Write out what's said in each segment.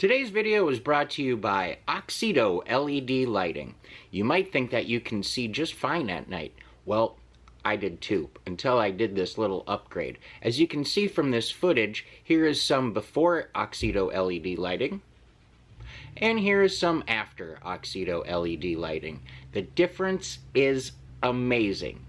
Today's video is brought to you by Oxedo LED lighting. You might think that you can see just fine at night. Well, I did too, until I did this little upgrade. As you can see from this footage, here is some before Oxedo LED lighting, and here is some after Oxedo LED lighting. The difference is amazing.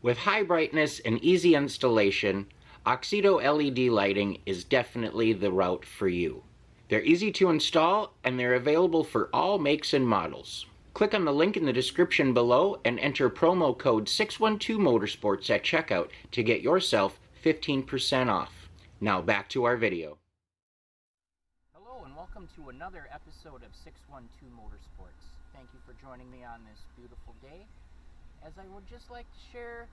With high brightness and easy installation, Oxedo LED lighting is definitely the route for you. They're easy to install, and they're available for all makes and models. Click on the link in the description below and enter promo code 612motorsports at checkout to get yourself 15% off. Now back to our video. Hello and welcome to another episode of 612 Motorsports. Thank you for joining me on this beautiful day, as I would just like to share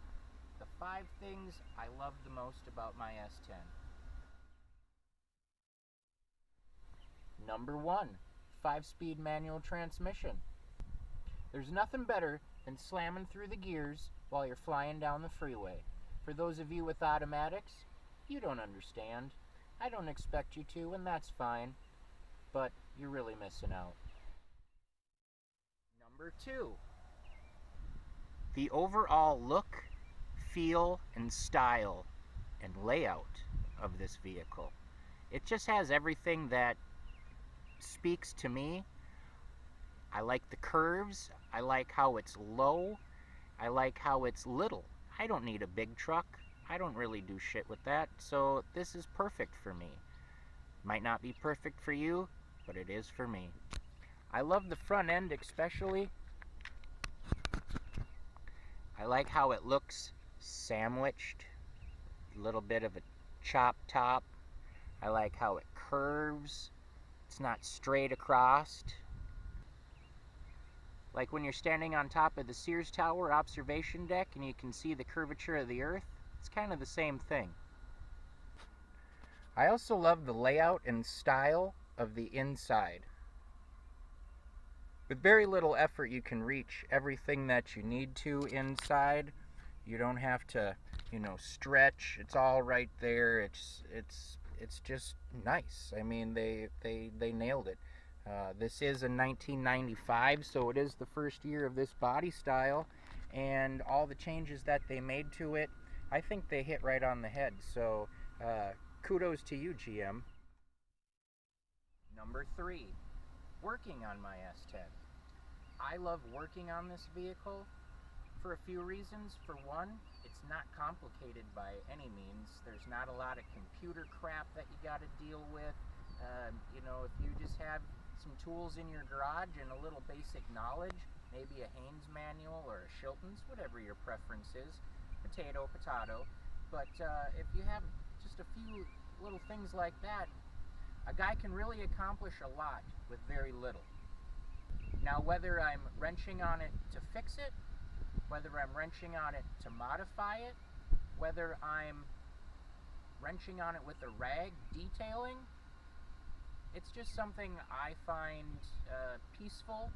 the 5 things I love the most about my S-10. Number 1, 5-speed manual transmission. There's nothing better than slamming through the gears while you're flying down the freeway. For those of you with automatics, you don't understand. I don't expect you to, and that's fine, but you're really missing out. Number 2, the overall look, feel, and style and layout of this vehicle. It just has everything that speaks to me. I like the curves. I like how it's low. I like how it's little. I don't need a big truck. I don't really do shit with that, so this is perfect for me. Might not be perfect for you, but it is for me. I love the front end especially. I like how it looks sandwiched, a little bit of a chop top. I like how it curves. It's not straight across. Like when you're standing on top of the Sears Tower observation deck and you can see the curvature of the earth, it's kind of the same thing. I also love the layout and style of the inside. With very little effort you can reach everything that you need to inside. You don't have to, stretch. It's all right there. It's just nice. I mean, they nailed it. This is a 1995, so it is the first year of this body style, and all the changes that they made to it, I think they hit right on the head. So kudos to you, GM. Number 3, working on my S-10. I love working on this vehicle for a few reasons. For one, it's not complicated by any means. There's not a lot of computer crap that you got to deal with. If you just have some tools in your garage and a little basic knowledge, maybe a Haynes manual or a Shilton's, whatever your preference is, potato, but if you have just a few little things like that, a guy can really accomplish a lot with very little. Now, whether I'm wrenching on it to fix it, whether I'm wrenching on it to modify it, whether I'm wrenching on it with a rag detailing, it's just something I find peaceful,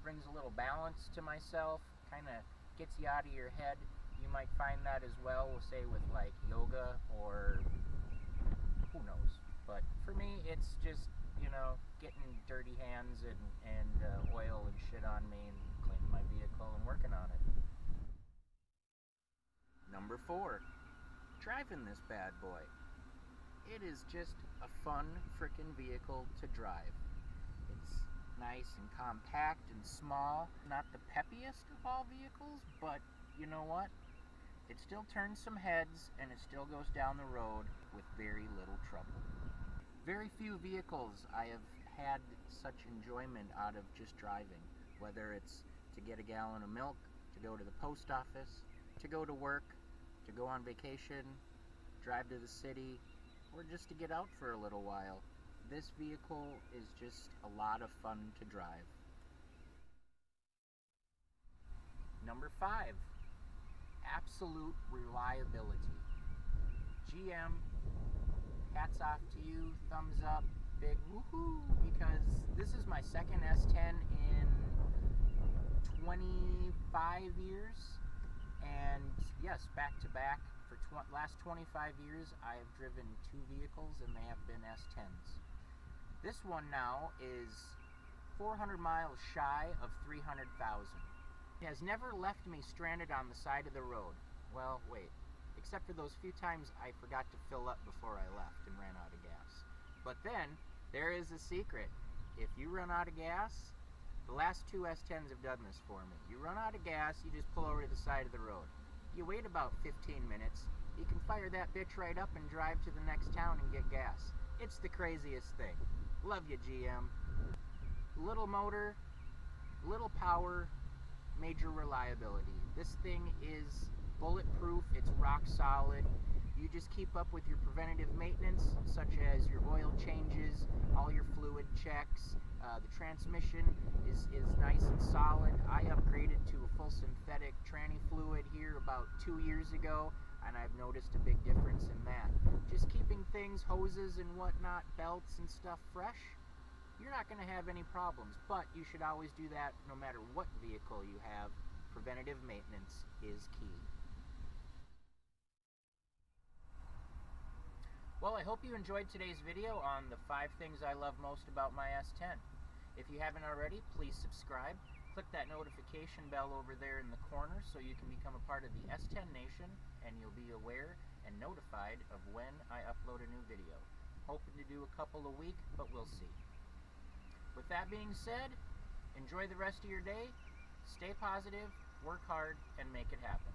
brings a little balance to myself, kind of gets you out of your head. You might find that as well, say with like yoga or who knows. But for me, it's just, getting dirty hands and oil and shit on me and cleaning my vehicle and working on it. Number 4, driving this bad boy. It is just a fun frickin' vehicle to drive. It's nice and compact and small. Not the peppiest of all vehicles, but you know what? It still turns some heads and it still goes down the road with very little trouble. Very few vehicles I have had such enjoyment out of just driving, whether it's to get a gallon of milk, to go to the post office, to go to work, to go on vacation, drive to the city, or just to get out for a little while. This vehicle is just a lot of fun to drive. Number 5, absolute reliability. GM, hats off to you, thumbs up, big woohoo, because this is my second S-10 in 25 years, and yes, back to back. For last 25 years, I have driven 2 vehicles, and they have been S-10s. This one now is 400 miles shy of 300,000. It has never left me stranded on the side of the road. Well, wait. Except for those few times I forgot to fill up before I left and ran out of gas. But then, there is a secret. If you run out of gas, the last two S-10s have done this for me. You run out of gas, you just pull over to the side of the road. You wait about 15 minutes, you can fire that bitch right up and drive to the next town and get gas. It's the craziest thing. Love you, GM. Little motor, little power, major reliability. This thing is bulletproof, it's rock solid. You just keep up with your preventative maintenance, such as your oil changes, all your fluid checks. The transmission is nice and solid. I upgraded to a full synthetic tranny fluid here about 2 years ago, and I've noticed a big difference in that. Just keeping things, hoses and whatnot, belts and stuff fresh, you're not going to have any problems, but you should always do that no matter what vehicle you have. Preventative maintenance is key. Well, I hope you enjoyed today's video on the 5 things I love most about my S-10. If you haven't already, please subscribe. Click that notification bell over there in the corner so you can become a part of the S-10 Nation, and you'll be aware and notified of when I upload a new video. Hoping to do a couple a week, but we'll see. With that being said, enjoy the rest of your day, stay positive, work hard, and make it happen.